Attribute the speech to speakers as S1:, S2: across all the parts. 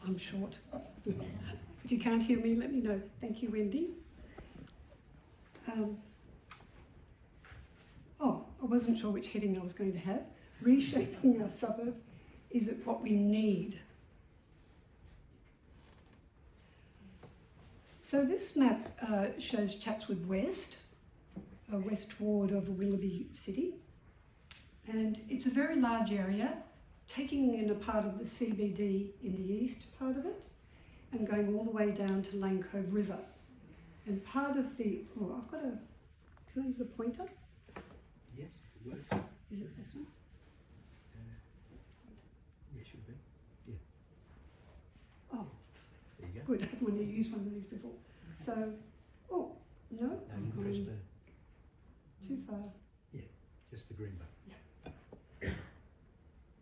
S1: I'm short. If you can't hear me, let me know. Thank you, Wendy. I wasn't sure which heading I was going to have. Reshaping our suburb, is it what we need? So this map shows Chatswood West, a west ward of Willoughby City. And it's a very large area, taking in a part of the CBD in the east part of it, and going all the way down to Lane Cove River. And part of the, can I use the pointer?
S2: Yes, it works.
S1: Is it this one?
S2: Yeah, should be. Yeah.
S1: Oh,
S2: There you go.
S1: good, I haven't wanted to use one of these before. So, no,
S2: No, you
S1: I'm
S2: press
S1: going too far.
S2: just the green button.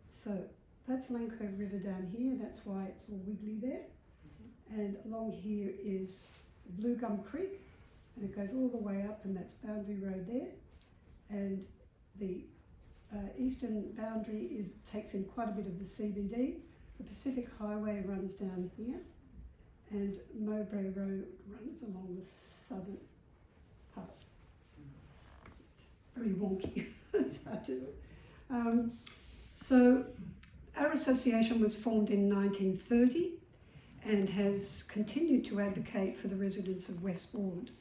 S1: So that's Lane Cove River down here, that's why it's all wiggly there. And along here is Blue Gum Creek, and it goes all the way up, and that's Boundary Road there. And the eastern boundary takes in quite a bit of the CBD. The Pacific Highway runs down here, and Mowbray Road runs along the southern part. It's very wonky, it's hard to do. So our association was formed in 1930 and has continued to advocate for the residents of West Ward.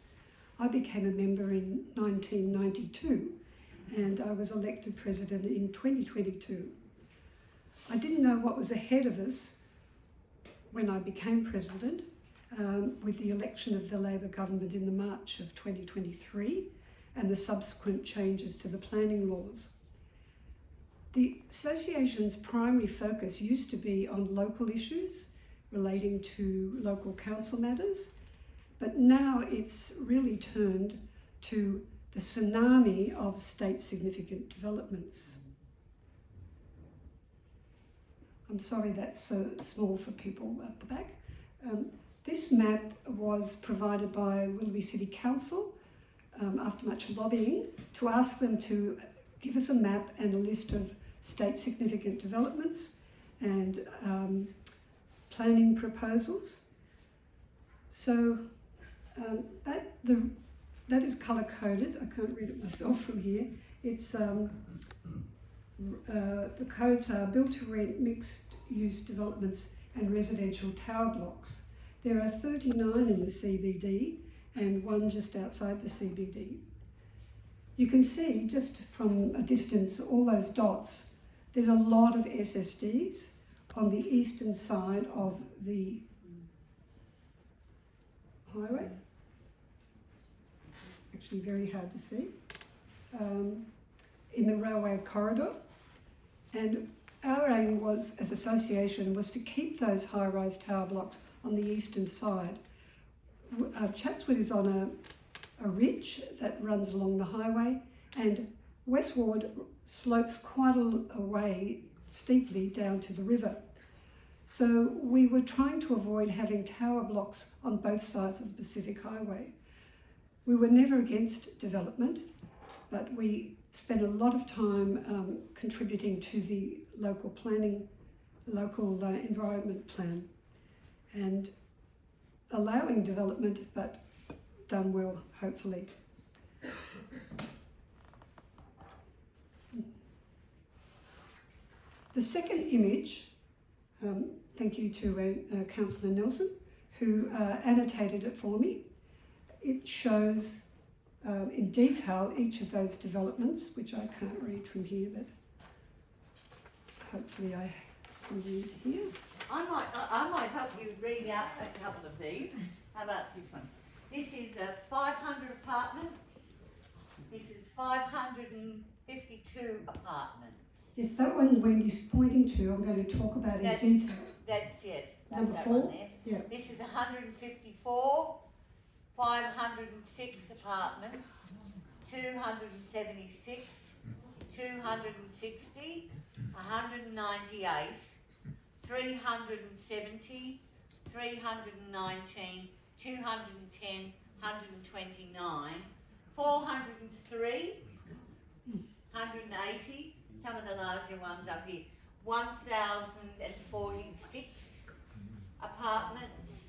S1: I became a member in 1992 and I was elected president in 2022. I didn't know what was ahead of us when I became president with the election of the Labor government in the March of 2023 and the subsequent changes to the planning laws. The association's primary focus used to be on local issues relating to local council matters, but now it's really turned to the tsunami of state significant developments. I'm sorry that's so small for people at the back. This map was provided by Willoughby City Council after much lobbying to ask them to give us a map and a list of state significant developments and planning proposals. So that is colour coded. I can't read it myself from here. It's the codes are built to rent, mixed use developments and residential tower blocks. There are 39 in the CBD and one just outside the CBD. You can see just from a distance all those dots. There's a lot of SSDs on the eastern side of the highway. Actually very hard to see. In the railway corridor. And our aim was, as association, was to keep those high-rise tower blocks on the eastern side. Chatswood is on a ridge that runs along the highway, and West Ward slopes quite a way steeply down to the river. So we were trying to avoid having tower blocks on both sides of the Pacific Highway. We were never against development, but we spent a lot of time contributing to the local planning, local environment plan, and allowing development, but done well, hopefully. The second image, thank you to Councillor Nelson, who annotated it for me. It shows in detail each of those developments, which I can't read from here, but hopefully I can read here.
S3: I might help you read out a couple of these. How about this one? This is 500 apartments. This is 552 apartments.
S1: It's that one Wendy's pointing to. I'm going to talk about in detail.
S3: That's, yes.
S1: Number
S3: that
S1: 4?
S3: one there.
S1: Yeah.
S3: This is 154, 506 apartments, 276, 260, 198, 370, 319, 210, 129, 403, 180, some of the larger ones up here, 1,046, apartments,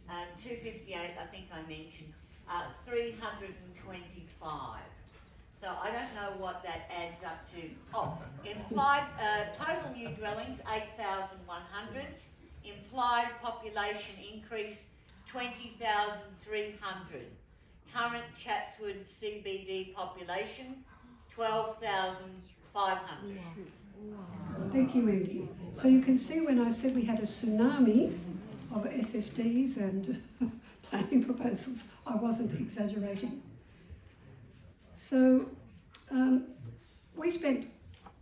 S3: 258 I think I mentioned, 325. So I don't know what that adds up to. Oh, implied total new dwellings 8,100. Implied population increase 20,300. Current Chatswood CBD population 12,500.
S1: Thank you, Andy. So you can see when I said we had a tsunami of SSDs and planning proposals, I wasn't exaggerating. So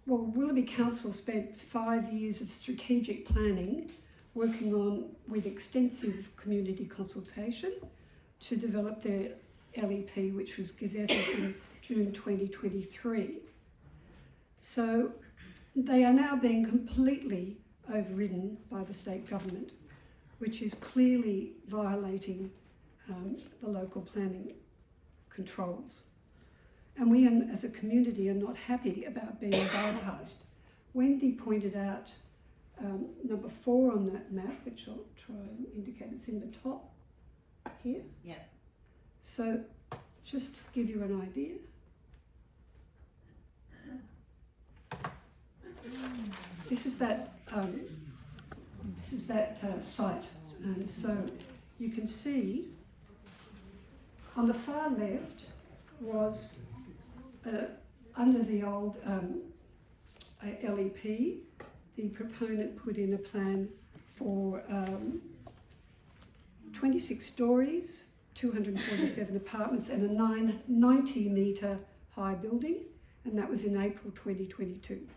S1: Willoughby Council spent 5 years of strategic planning working on with extensive community consultation to develop their LEP, which was gazetted in June 2023. So they are now being completely overridden by the state government, which is clearly violating the local planning controls. And we as a community are not happy about being bypassed. Wendy pointed out number 4 on that map, which I'll try and indicate, it's in the top here.
S3: Yeah.
S1: So just to give you an idea. This is that site, and so you can see on the far left was under the old LEP, the proponent put in a plan for 26 stories, 247 apartments and a 90-metre high building, and that was in April 2022.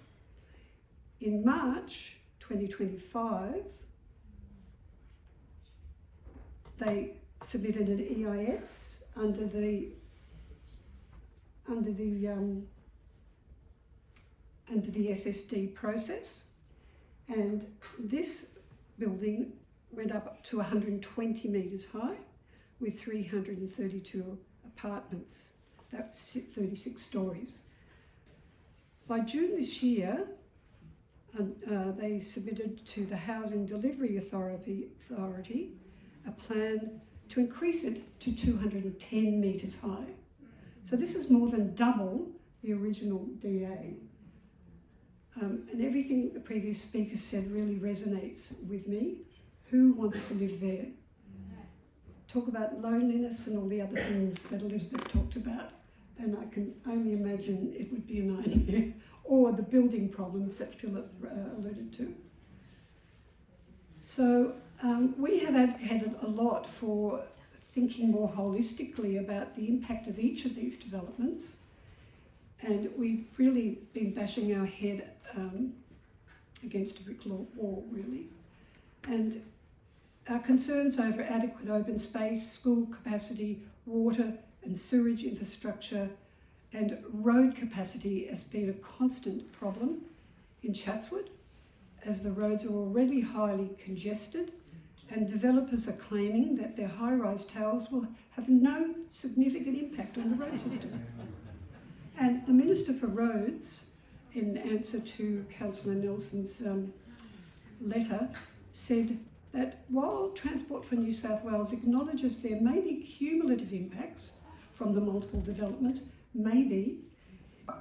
S1: In March 2025, they submitted an EIS under the SSD process, and this building went up to 120 metres high with 332 apartments. That's 36 stories. By June this year, they submitted to the Housing Delivery Authority a plan to increase it to 210 metres high. So this is more than double the original DA. And everything the previous speaker said really resonates with me. Who wants to live there? Talk about loneliness and all the other things that Elizabeth talked about. And I can only imagine it would be a nightmare. Or the building problems that Philip alluded to. So we have advocated a lot for thinking more holistically about the impact of each of these developments, and we've really been bashing our head against a brick wall, really. And our concerns over adequate open space, school capacity, water and sewerage infrastructure and road capacity has been a constant problem in Chatswood, as the roads are already highly congested and developers are claiming that their high-rise towers will have no significant impact on the road system. And the Minister for Roads, in answer to Councillor Nelson's letter, said that while Transport for New South Wales acknowledges there may be cumulative impacts from the multiple developments, maybe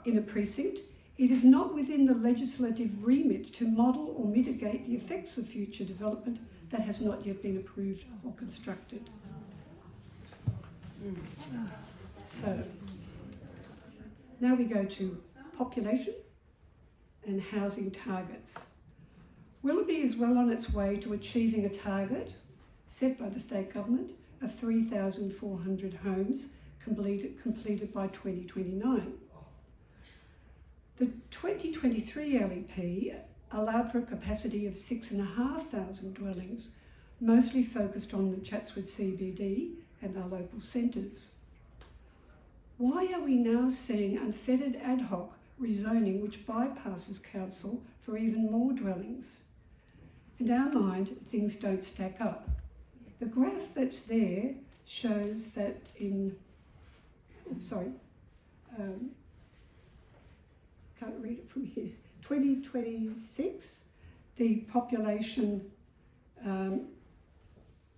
S1: in a precinct, it is not within the legislative remit to model or mitigate the effects of future development that has not yet been approved or constructed. So, now we go to population and housing targets. Willoughby is well on its way to achieving a target set by the state government of 3,400 homes completed by 2029. The 2023 LEP allowed for a capacity of 6,500 dwellings, mostly focused on the Chatswood CBD and our local centres. Why are we now seeing unfettered ad hoc rezoning which bypasses council for even more dwellings? In our mind, things don't stack up. The graph that's there shows that in, can't read it from here, 2026, the population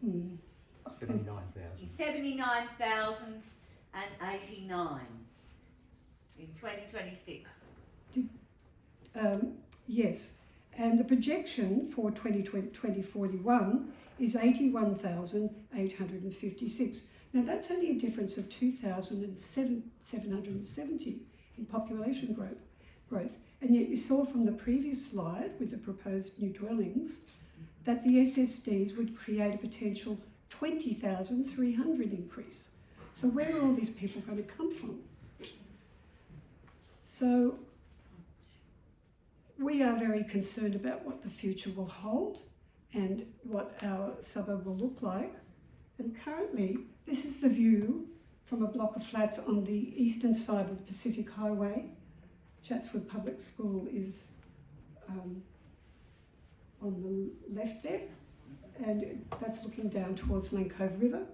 S2: 79,000.
S3: 79,089 in 2026.
S1: Yes, and the projection for 2041 is 81,856. Now that's only a difference of 2,770 in population growth. And yet you saw from the previous slide with the proposed new dwellings that the SSDs would create a potential 20,300 increase. So where are all these people going to come from? So we are very concerned about what the future will hold and what our suburb will look like. And currently, this is the view from a block of flats on the eastern side of the Pacific Highway. Chatswood Public School is on the left there, and that's looking down towards Lane Cove River.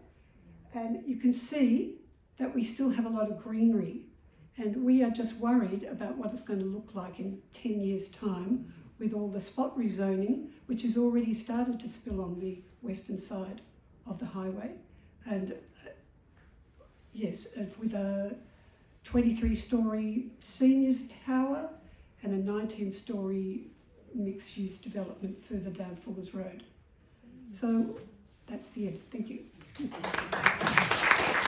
S1: And you can see that we still have a lot of greenery, and we are just worried about what it's going to look like in 10 years' time with all the spot rezoning, which has already started to spill on the western side of the highway. And yes, with a 23-storey seniors tower and a 19-storey mixed-use development further down Fullers Road. So that's the end. Thank you.